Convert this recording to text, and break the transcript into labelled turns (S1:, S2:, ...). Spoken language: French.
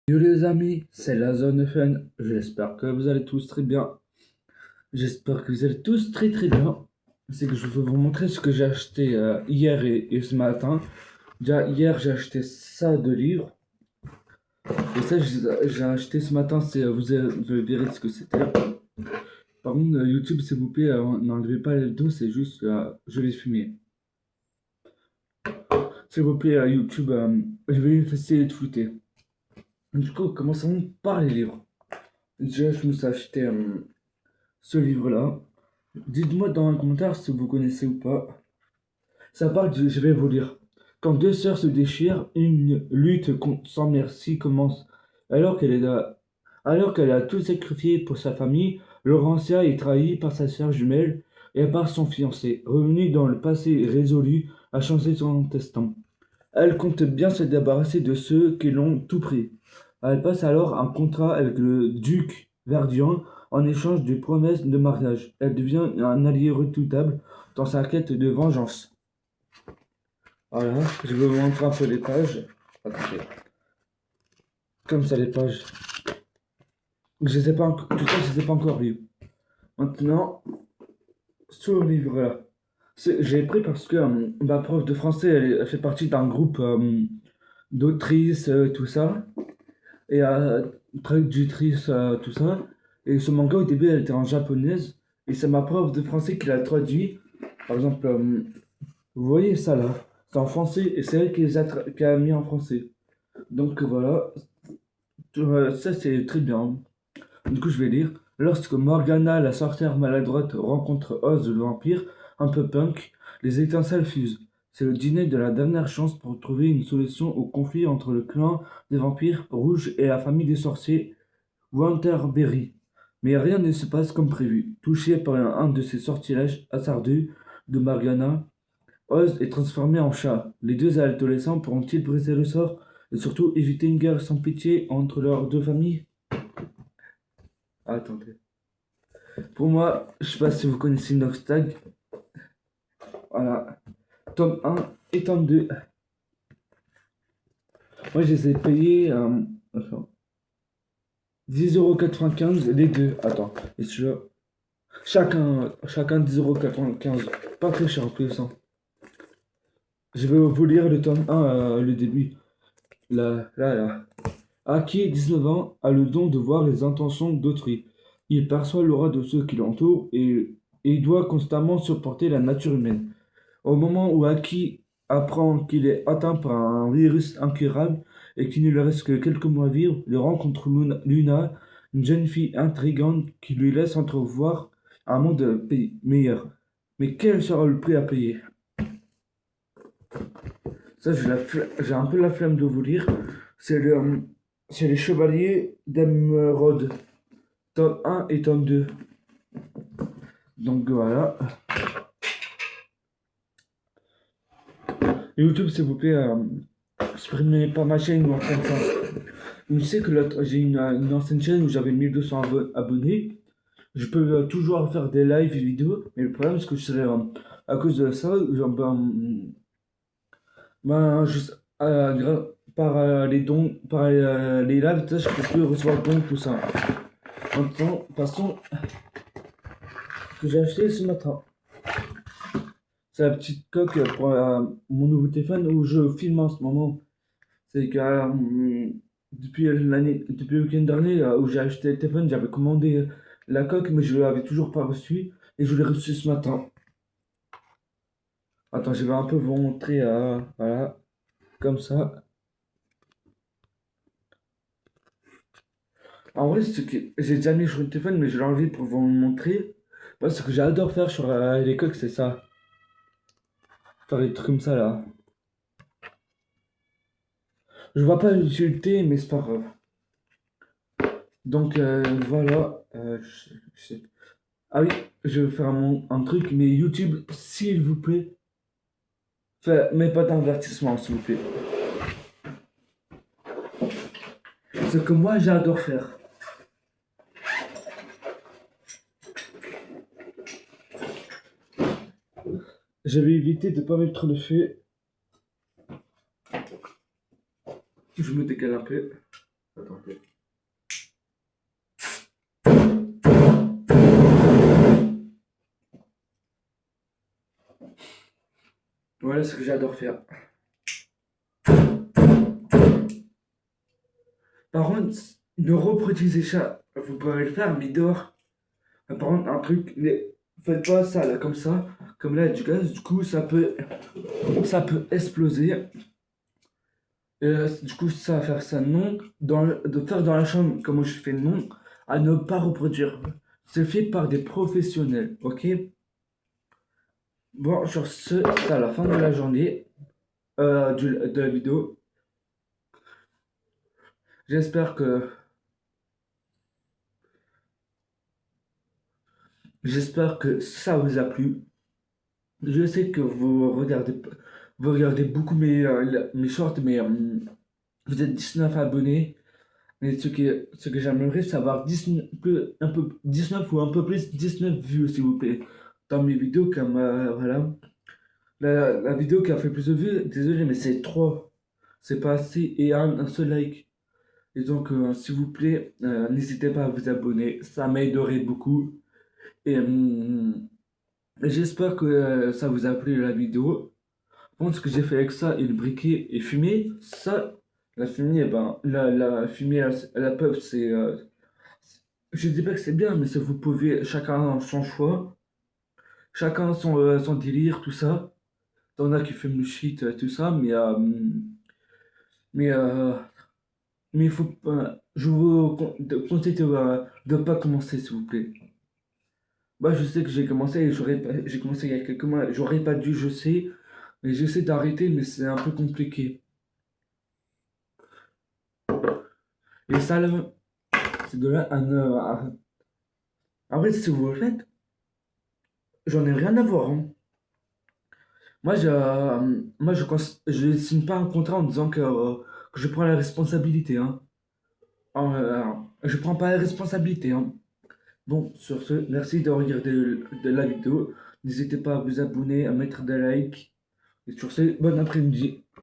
S1: Yo les amis, c'est la zone fun. J'espère que vous allez tous très bien. J'espère que vous allez tous très très bien. C'est que je vais vous montrer ce que j'ai acheté hier et ce matin. Déjà hier j'ai acheté ça de livres. Et ça j'ai acheté ce matin, vous verrez ce que c'était. Par contre YouTube s'il vous plaît, n'enlevez pas les vidéos, c'est juste je vais fumer. S'il vous plaît YouTube, je vais essayer de flouter. Du coup commençons par les livres. Déjà je me suis acheté ce livre-là. Dites-moi dans un commentaire si vous connaissez ou pas. Ça parle de, je vais vous lire. Quand deux sœurs se déchirent, une lutte sans merci commence. Alors alors qu'elle a tout sacrifié pour sa famille, Laurentia est trahie par sa sœur jumelle et par son fiancé, revenu dans le passé résolu à changer son destin. Elle compte bien se débarrasser de ceux qui l'ont tout pris. Elle passe alors un contrat avec le duc Verdian en échange de promesses de mariage. Elle devient un allié redoutable dans sa quête de vengeance. Voilà, je vais vous montrer un peu les pages. Attendez. Comme ça, les pages. Je sais pas, tout ça, je sais pas encore lu. Maintenant, ce livre-là. J'ai pris parce que ma prof de français, elle fait partie d'un groupe d'autrices, tout ça. Et traductrice, tout ça. Et ce manga, au début, elle était en japonaise. Et c'est ma prof de français qui l'a traduit. Par exemple, vous voyez ça là, c'est en français et c'est elle qui a mis en français. Donc voilà, ça c'est très bien. Du coup, je vais lire. Lorsque Morgana, la sorcière maladroite, rencontre Oz, le vampire, un peu punk, les étincelles fusent. C'est le dîner de la dernière chance pour trouver une solution au conflit entre le clan des vampires rouges et la famille des sorciers Winterberry. Mais rien ne se passe comme prévu. Touché par un de ces sortilèges hasardeux de Morgana, Oz est transformé en chat. Les deux adolescents pourront-ils briser le sort et surtout éviter une guerre sans pitié entre leurs deux familles? Attendez. Pour moi, je sais pas si vous connaissez Noxtag. Voilà. Tome 1 et tome 2. Moi, je les ai payés attends, 10,95€ les deux. Attends. Et celui-là. Chacun 10,95€. Pas très cher en plus, hein. Je vais vous lire le tome 1, le début. Là. Aki, 19 ans, a le don de voir les intentions d'autrui. Il perçoit l'aura de ceux qui l'entourent et il doit constamment supporter la nature humaine. Au moment où Aki apprend qu'il est atteint par un virus incurable et qu'il ne lui reste que quelques mois à vivre, il rencontre Luna, une jeune fille intrigante qui lui laisse entrevoir un monde meilleur. Mais quel sera le prix à payer? Ça, j'ai un peu la flemme de vous lire. C'est c'est les Chevaliers d'Emeraude, tome 1 et tome 2. Donc voilà. YouTube, s'il vous plaît, supprimez pas ma chaîne ou un comme ça. Je sais que j'ai une ancienne chaîne où j'avais 1200 abonnés. Je peux toujours faire des lives vidéo, mais le problème, c'est que à cause de ça, par les dons, par les lives, je peux plus recevoir de dons, tout ça. Maintenant, passons que j'ai acheté ce matin. C'est la petite coque pour mon nouveau téléphone où je filme en ce moment. C'est que depuis le week-end dernier où j'ai acheté le téléphone, j'avais commandé la coque, mais je ne l'avais toujours pas reçue et je l'ai reçue ce matin. Attends, je vais un peu vous montrer, voilà, comme ça. En vrai, c'est que j'ai déjà mis sur le téléphone, mais je l'ai enlevé pour vous le montrer. Moi, ce que j'adore faire sur les coques, c'est ça. Faire des trucs comme ça là. Je vois pas l'utilité, mais c'est pas grave. Donc voilà. Ah oui, je vais faire un truc, mais YouTube, s'il vous plaît, mais pas d'avertissement, s'il vous plaît. Ce que moi j'adore faire. Je vais éviter de pas mettre le feu. Je me décale un peu. Attendez. Voilà ce que j'adore faire. Par contre, ne reproduisez ça. Vous pouvez le faire, mais dehors. Par contre, un truc, faites pas ça là, comme ça. Comme là, du gaz, du coup, ça peut exploser. Du coup, ça va faire ça, non. De faire dans la chambre, comme je fais non, à ne pas reproduire. C'est fait par des professionnels, ok? Bon, sur ce, c'est à la fin de la journée de la vidéo. J'espère que j'espère que ça vous a plu. Je sais que vous regardez beaucoup mes shorts, mais vous êtes 19 abonnés. Et ce que j'aimerais, c'est avoir 19, un peu, 19 ou un peu plus, 19 vues, s'il vous plaît, dans mes vidéos, comme, voilà. La vidéo qui a fait plus de vues, désolé, mais c'est trop. C'est pas assez, et un seul like. Et donc, s'il vous plaît, n'hésitez pas à vous abonner, ça m'aiderait beaucoup. Et j'espère que ça vous a plu la vidéo. Bon, ce que j'ai fait avec ça et le briquet et fumée, ça, la fumée, eh ben, la fumée, la puff, je dis pas que c'est bien, mais vous pouvez, chacun son choix, chacun son délire, tout ça. T'en as qui fument le shit, tout ça, mais, euh, mais il faut pas, je vous conseille de pas commencer, s'il vous plaît. Bah, je sais que j'ai commencé il y a quelques mois, j'aurais pas dû, je sais, mais j'essaie d'arrêter, mais c'est un peu compliqué. Et ça, là, c'est de là après, si vous le faites, j'en ai rien à voir, hein. Je signe pas un contrat en disant que je prends la responsabilité, hein. Je prends pas la responsabilité, hein. Bon, sur ce, merci de regarder de la vidéo. N'hésitez pas à vous abonner, à mettre des likes. Et sur ce, bon après-midi.